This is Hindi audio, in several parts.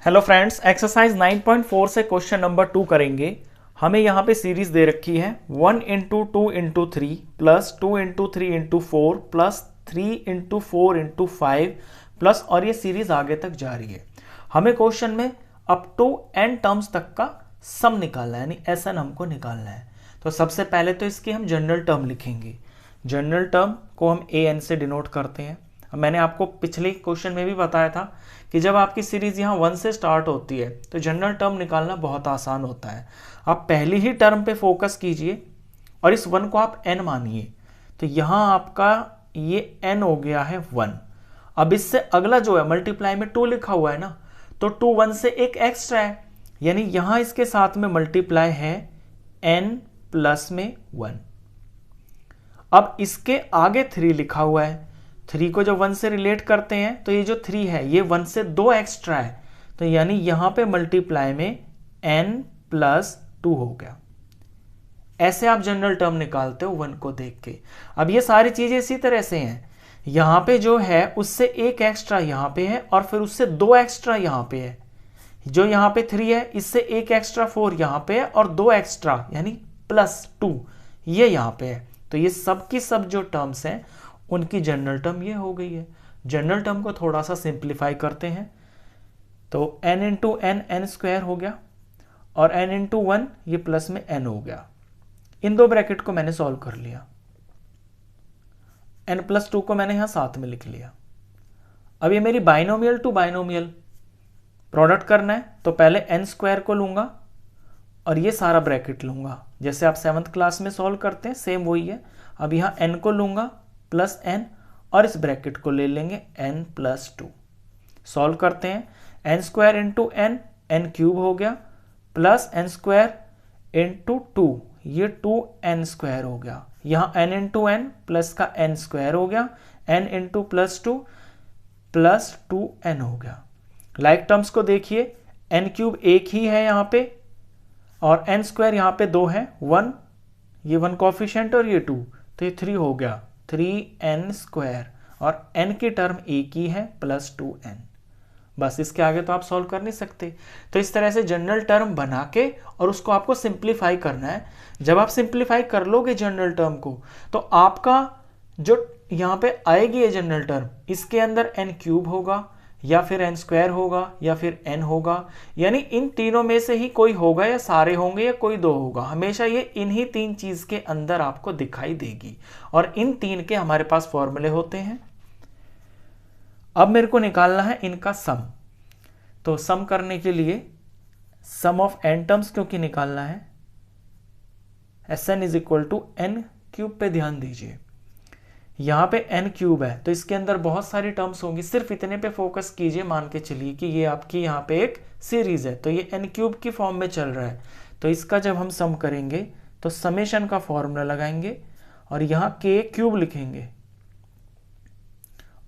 हेलो फ्रेंड्स, एक्सरसाइज 9.4 से क्वेश्चन नंबर 2 करेंगे। हमें यहाँ पे सीरीज दे रखी है 1 into 2 into 3 plus 2 into 3 into 4 plus 3 into 4 into 5 plus, और ये सीरीज आगे तक जा रही है। हमें क्वेश्चन में अप टू n टर्म्स तक का सम निकालना है, यानी SN हमको निकालना है। तो सबसे पहले तो इसकी हम जनरल टर्म लिखेंगे। जनरल टर्म को हम AN से डिनोट करते हैं। मैंने आपको पिछले क्वेश्चन में भी बताया था कि जब आपकी सीरीज यहाँ 1 से स्टार्ट होती है तो जनरल टर्म निकालना बहुत आसान होता है। आप पहली ही टर्म पे फोकस कीजिए और इस 1 को आप n मानिए। तो यहाँ आपका ये n हो गया है 1। अब इससे अगला जो है मल्टीप्लाई में 2 लिखा हुआ है ना, तो 2 1 से एक एक्स्ट्रा है, यानी यहाँ इसके साथ में मल्टीप्लाई है n प्लस में 1। अब इसके आगे 3 लिखा हुआ है। 3 को जब 1 से रिलेट करते हैं तो ये जो 3 है ये 1 से 2 एक्स्ट्रा है, तो यानी यहां पे मल्टीप्लाई में n प्लस 2 हो गया। ऐसे आप जनरल टर्म निकालते हो 1 को देख के। अब ये सारी चीजें इसी तरह से हैं। यहां पे जो है उससे एक एक्स्ट्रा यहां पे है और फिर उससे 2 एक्स्ट्रा यहां पे है। जो यहां पे 3 है इससे एक एक्स्ट्रा 4 यहां पे है और 2 एक्स्ट्रा यानी प्लस 2 ये यहां पे है। तो ये सब की सब जो टर्म्स हैं उनकी जनरल टर्म ये हो गई है। जनरल टर्म को थोड़ा सा सिंप्लीफाई करते हैं तो n into n n square हो गया और n इंटू 1 ये प्लस में n हो गया। इन दो ब्रैकेट को मैंने सॉल्व कर लिया। n प्लस 2 को मैंने यहां साथ में लिख लिया। अब ये मेरी बाइनोमियल टू बाइनोमियल प्रोडक्ट करना है तो पहले n स्क्वायर को लूंगा और ये सारा ब्रैकेट लूंगा। जैसे आप 7th क्लास में सॉल्व करते हैं सेम वही है। अब यहां n को लूंगा प्लस n और इस ब्रैकेट को ले लेंगे n प्लस 2। सॉल्व करते हैं n square into n n cube हो गया प्लस n स्क्वायर इंटू 2 ये 2n स्क्वायर हो गया। यहाँ n इंटू एन प्लस का n स्क्वायर हो गया, n into plus 2 plus 2n हो गया। लाइक टर्म्स को देखिए, n क्यूब एक ही है यहाँ पे और n स्क्वायर यहाँ पे 2 है, 1 ये 1 कोफिशिएंट और ये 2, तो ये 3 हो गया 3n स्क्वायर और n की टर्म एक ही है प्लस 2n। बस इसके आगे तो आप सॉल्व कर नहीं सकते। तो इस तरह से जनरल टर्म बना के और उसको आपको सिंप्लीफाई करना है। जब आप सिंप्लीफाई कर लोगे जनरल टर्म को तो आपका जो यहाँ पे आएगी ये जनरल टर्म, इसके अंदर n क्यूब होगा या फिर n स्क्वायर होगा या फिर n होगा, यानी इन तीनों में से ही कोई होगा या सारे होंगे या कोई दो होगा। हमेशा ये इन्हीं तीन चीज के अंदर आपको दिखाई देगी और इन तीन के हमारे पास फॉर्मूले होते हैं। अब मेरे को निकालना है इनका सम। तो सम करने के लिए सम ऑफ n टर्म्स क्योंकि निकालना है, Sn is equal to n cube पे ध्यान दीजिए। यहाँ पे n क्यूब है तो इसके अंदर बहुत सारी टर्म्स होंगी, सिर्फ इतने पे फोकस कीजिए। मान के चलिए कि ये आपकी यहाँ पे एक सीरीज है तो ये n क्यूब की फॉर्म में चल रहा है। तो इसका जब हम सम करेंगे तो समेशन का फॉर्मूला लगाएंगे और यहाँ k क्यूब लिखेंगे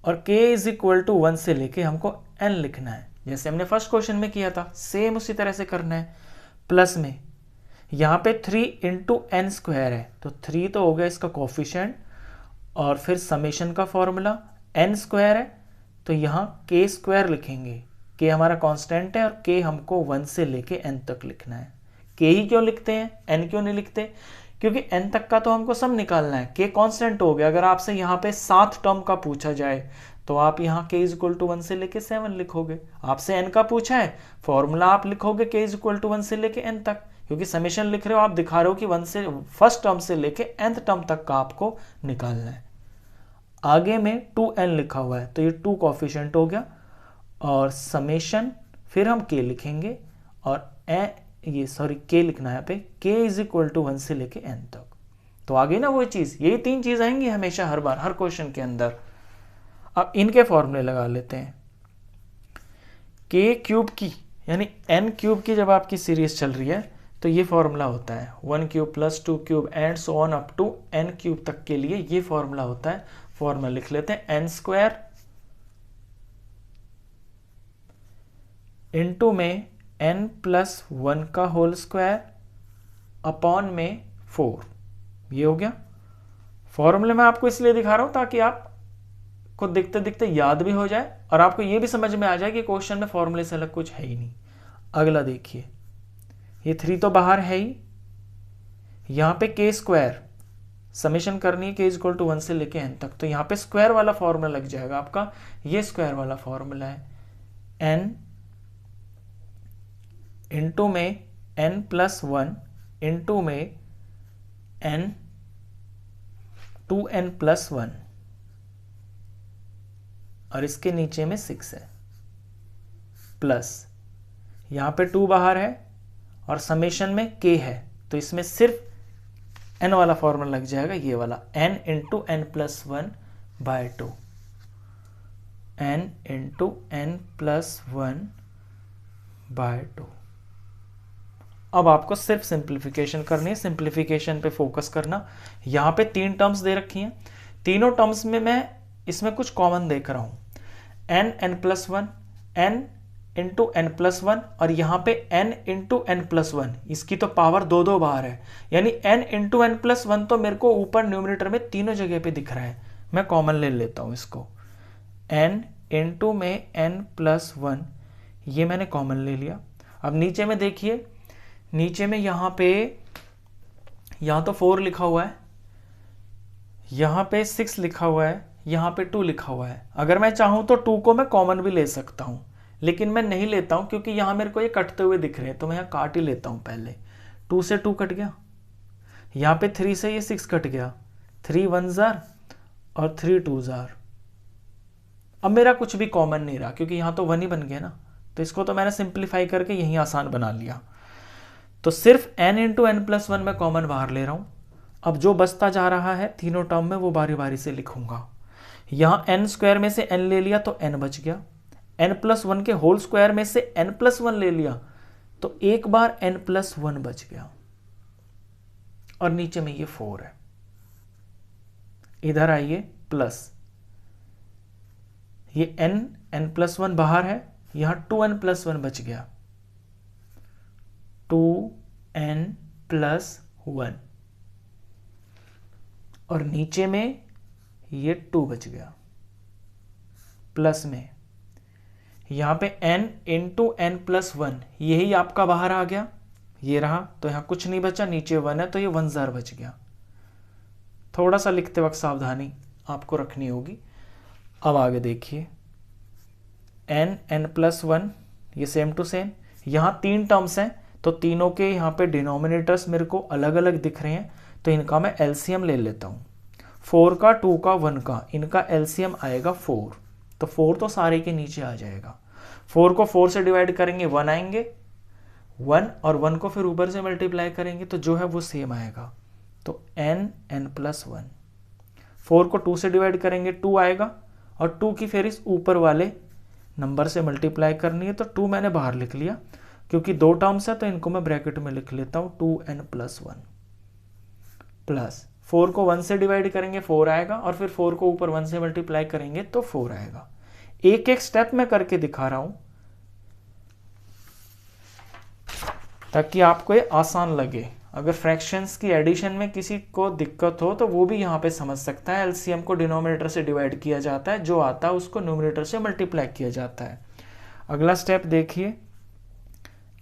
और k इज इक्वल टू 1 से लेके हमको n लिखना है, जैसे हमने फर्स्ट क्वेश्चन में किया था सेम उसी तरह से करना है। प्लस में यहाँ पे 3 इंटू एन स्क्वायर है तो 3 तो हो गया इसका कोफिशिएंट और फिर समेशन का फॉर्मूला n स्क्वायर है तो यहाँ k स्क्वायर लिखेंगे। k हमारा कांस्टेंट है और k हमको 1 से लेके n तक लिखना है। k ही क्यों लिखते हैं, n क्यों नहीं लिखते? क्योंकि n तक का तो हमको सम निकालना है। k कांस्टेंट हो गया। अगर आपसे यहाँ पे 7 टर्म का पूछा जाए तो आप यहाँ k इज इक्वल टू 1 से लेके 7 लिखोगे। आपसे n का पूछा है, फॉर्मूला आप लिखोगे k इज इक्वल टू 1 से लेके n तक, क्योंकि समेशन लिख रहे हो, आप दिखा रहे हो कि 1 से फर्स्ट टर्म से लेके nth टर्म तक का आपको निकालना है। आगे में 2n लिखा हुआ है तो ये 2 कोफिशिएंट हो गया और समेशन फिर हम k लिखेंगे और k लिखना है यहाँ पे, k इज इक्वल टू 1 से लेके n तक। तो आगे ना वो चीज, यही 3 चीज आएंगी हमेशा हर बार हर क्वेश्चन के अंदर। अब इनके फॉर्मूले लगा लेते हैं। k क्यूब की यानी n क्यूब की जब आपकी सीरीज चल रही है तो ये फॉर्मूला होता है 1 cube plus 2 cube and so on up to n cube तक के लिए ये फॉर्मूला होता है। फॉर्मूला लिख लेते हैं n स्क्वायर इंटू में n प्लस 1 का होल स्क्वायर अपॉन में 4। ये हो गया। फॉर्मूले में आपको इसलिए दिखा रहा हूं ताकि आप को दिखते दिखते याद भी हो जाए और आपको ये भी समझ में आ जाए कि क्वेश्चन में फॉर्मूले से अलग कुछ है ही नहीं। अगला देखिए, ये 3 तो बाहर है ही, यहाँ पे के स्क्वायर समेशन करनी है के इक्वल टू 1 से लेके n तक, तो यहाँ पे स्क्वायर वाला फॉर्मूला लग जाएगा आपका, ये स्क्वायर वाला फॉर्मूला है n इंटू में n+1 इंटू में n 2n+1 और इसके नीचे में 6 है, प्लस यहाँ पे 2 बाहर है और समेशन में k है, तो इसमें सिर्फ n वाला फॉर्मूला लग जाएगा, ये वाला n into n+1/2, n into n+1/2। अब आपको सिर्फ सिंप्लीफिकेशन करनी है, सिंप्लीफिकेशन पे फोकस करना। यहाँ पे 3 टर्म्स दे रखी हैं, तीनों टर्म्स में मैं इसमें कुछ कॉमन देख रहा हूँ, n+1, n इंटू n+1 और यहाँ पे n इंटू n+1, इसकी तो पावर 2 बाहर है, यानी n इंटू n+1 तो मेरे को ऊपर न्यूमरेटर में तीनों जगह पे दिख रहा है। मैं कॉमन ले लेता हूँ इसको, n इंटू में n+1, ये मैंने कॉमन ले लिया। अब नीचे में देखिए, नीचे में यहाँ तो 4 लिखा हुआ है, यहाँ पे 6 लिखा हुआ है, यहाँ पे 2 लिखा हुआ है। अगर मैं चाहूँ तो 2 को मैं कॉमन भी ले सकता हूँ, लेकिन मैं नहीं लेता हूँ क्योंकि यहाँ मेरे को ये कटते हुए दिख रहे हैं, तो मैं यहाँ काट ही लेता हूँ। पहले 2 से 2 कट गया, यहाँ पे 3 से ये 6 कट गया, 3 1 जार और 3 2 जार। अब मेरा कुछ भी कॉमन नहीं रहा क्योंकि यहाँ तो 1 ही बन गया ना, तो इसको तो मैंने सिंप्लीफाई करके यहीं आसान बना लिया। तो सिर्फ n इंटू n+1 में कॉमन बाहर ले रहा हूँ। अब जो बचता जा रहा है तीनों टर्म में वो बारी बारी से लिखूंगा। यहाँ n स्क्वायर में से n ले लिया तो n बच गया, n+1 के होल स्क्वायर में से n+1 ले लिया तो एक बार n+1 बच गया, और नीचे में ये 4 है। इधर आइए, प्लस ये n+1 बाहर है, यहाँ 2n+1 बच गया, 2n+1 और नीचे में ये 2 बच गया, प्लस में यहाँ पे n इंटू n+1, यही आपका बाहर आ गया, ये रहा, तो यहाँ कुछ नहीं बचा, नीचे 1 है तो ये 1 जार बच गया। थोड़ा सा लिखते वक्त सावधानी आपको रखनी होगी। अब आगे देखिए, n+1 ये सेम टू सेम, यहाँ 3 टर्म्स हैं तो तीनों के यहाँ पे डिनोमिनेटर्स मेरे को अलग अलग दिख रहे हैं, तो इनका मैं एलसीएम ले लेता हूँ। 4 का, 2 का, 1 का, इनका एलसीएम आएगा 4, तो 4 तो सारे के नीचे आ जाएगा। 4 को 4 से डिवाइड करेंगे 1 आएंगे, 1 और 1 को फिर ऊपर से मल्टीप्लाई करेंगे तो जो है वो सेम आएगा, तो n+1। 4 को 2 से डिवाइड करेंगे 2 आएगा, और 2 की फिर इस ऊपर वाले नंबर से मल्टीप्लाई करनी है, तो 2 मैंने बाहर लिख लिया क्योंकि 2 टर्म्स है तो इनको मैं ब्रैकेट में लिख लेता हूँ, 2n+1 प्लस 4 को 1 से डिवाइड करेंगे 4 आएगा, और फिर 4 को ऊपर 1 से मल्टीप्लाई करेंगे तो 4 आएगा। एक एक स्टेप में करके दिखा रहा हूं ताकि आपको ये आसान लगे। अगर फ्रैक्शंस की एडिशन में किसी को दिक्कत हो तो वो भी यहाँ पे समझ सकता है। एलसीएम को डिनोमिनेटर से डिवाइड किया जाता है, जो आता है उसको न्यूमरेटर से मल्टीप्लाई किया जाता है। अगला स्टेप देखिए,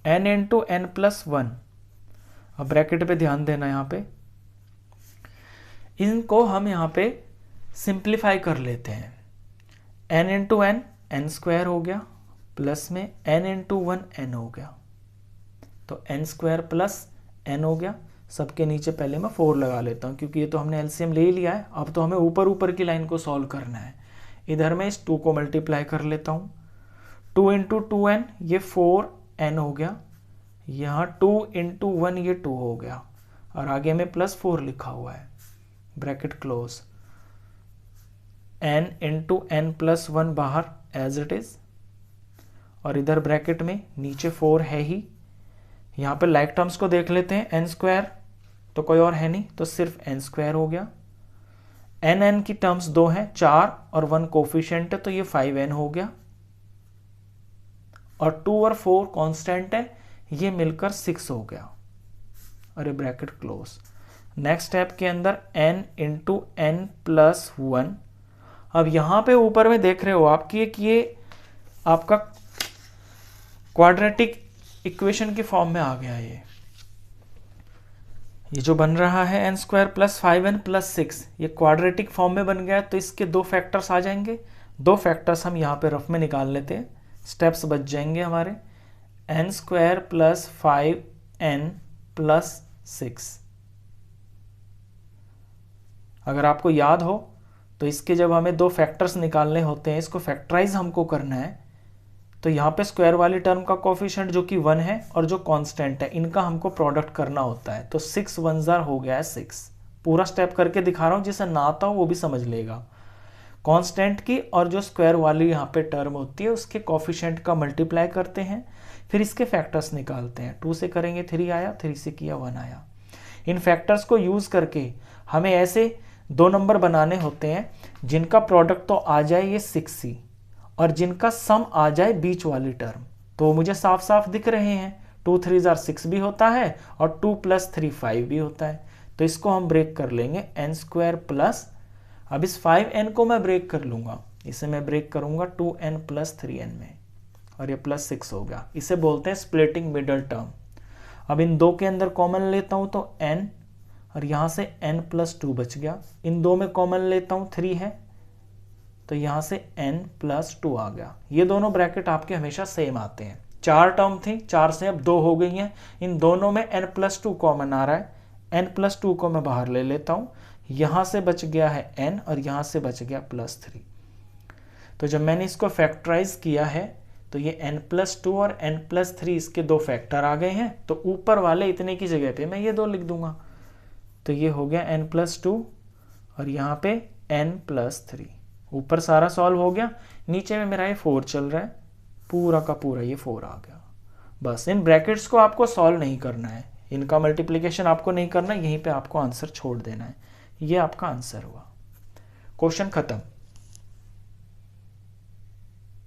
n इंटू n+1। अब ब्रैकेट पे ध्यान देना, यहाँ पे इनको हम यहाँ पे सिंप्लीफाई कर लेते हैं। n into n, n square हो गया, प्लस में n इंटू 1 n हो गया, तो n स्क्वायर प्लस n हो गया। सबके नीचे पहले मैं 4 लगा लेता हूँ क्योंकि ये तो हमने एलसीएम ले लिया है। अब तो हमें ऊपर ऊपर की लाइन को सॉल्व करना है। इधर मैं इस 2 को मल्टीप्लाई कर लेता हूँ, 2 इंटू 2n, ये 4n हो गया, यहाँ 2 इंटू 1 ये 2 हो गया, और आगे में +4 लिखा हुआ है, bracket close. n into n+1 बाहर एज इट इज, और इधर ब्रैकेट में नीचे 4 है ही। यहाँ पे लाइक टर्म्स को देख लेते हैं, n स्क्वायर तो कोई और है नहीं, तो सिर्फ n स्क्वायर हो गया। n की टर्म्स 2 हैं, 4 और 1 कोफिशिएंट है, तो ये 5n हो गया, और 2 और 4 कांस्टेंट है, ये मिलकर 6 हो गया, और ये ब्रैकेट क्लोज। नेक्स्ट स्टेप के अंदर n इंटू n+1, अब यहाँ पे ऊपर में देख रहे हो आप कि ये आपका क्वाड्रेटिक इक्वेशन की फॉर्म में आ गया। ये जो बन रहा है n square plus 5n plus 6, ये क्वाड्रेटिक फॉर्म में बन गया है। तो इसके दो फैक्टर्स आ जाएंगे। दो फैक्टर्स हम यहाँ पे रफ में निकाल लेते हैं, स्टेप्स बच जाएंगे हमारे। n square plus 5n plus 6, अगर आपको याद हो तो इसके जब हमें दो फैक्टर्स निकालने होते हैं, इसको फैक्टराइज हमको करना है, तो यहाँ पे स्क्वायर वाली टर्म का कोफिशिएंट जो कि 1 है और जो कांस्टेंट है, इनका हमको प्रोडक्ट करना होता है। तो 6 1 हो गया है 6। पूरा स्टेप करके दिखा रहा हूँ, जिसे ना आता हो वो भी समझ लेगा। कांस्टेंट की और जो स्क्वायर वाली यहाँ पे टर्म होती है उसके कोफिशिएंट का मल्टीप्लाई करते हैं, फिर इसके फैक्टर्स निकालते हैं। 2 से करेंगे 3 आया, 3 से किया 1 आया। इन फैक्टर्स को यूज करके हमें ऐसे दो नंबर बनाने होते हैं जिनका प्रोडक्ट तो आ जाए ये 6c और जिनका सम आ जाए बीच वाली टर्म। तो मुझे साफ साफ दिख रहे हैं, 2 3 6 भी होता है और 2 + 3 5 भी होता है। तो इसको हम ब्रेक कर लेंगे n स्क्वायर प्लस, अब इस 5n को मैं ब्रेक कर लूंगा, इसे मैं ब्रेक करूंगा 2n + 3n में, और ये प्लस 6 हो गया। इसे बोलते हैं स्प्लिटिंग मिडल टर्म। अब इन दो के अंदर कॉमन लेता हूं तो n, और यहां से n + 2 बच गया। इन दो में कॉमन लेता हूं 3 है, तो यहां से n + 2 आ गया। ये दोनों ब्रैकेट आपके हमेशा सेम आते हैं। 4 टर्म थी, 4 से अब 2 हो गई हैं। इन दोनों में n + 2 कॉमन आ रहा है, n + 2 को मैं बाहर ले लेता हूं। यहां से बच गया है n और यहां से बच गया +3। तो जब मैंने इसको फैक्टराइज किया है तो ये n + 2 और n + 3 इसके दो फैक्टर आ गए हैं। तो ऊपर वाले इतने की जगह पे मैं ये 2 लिख दूंगा। तो ये हो गया n + 2 और यहाँ पे n + 3। ऊपर सारा सॉल्व हो गया, नीचे में मेरा ये 4 चल रहा है, पूरा का पूरा ये 4 आ गया। बस इन ब्रैकेट्स को आपको सॉल्व नहीं करना है, इनका मल्टीप्लिकेशन आपको नहीं करना, यहीं पे आपको आंसर छोड़ देना है। ये आपका आंसर हुआ। क्वेश्चन खत्म।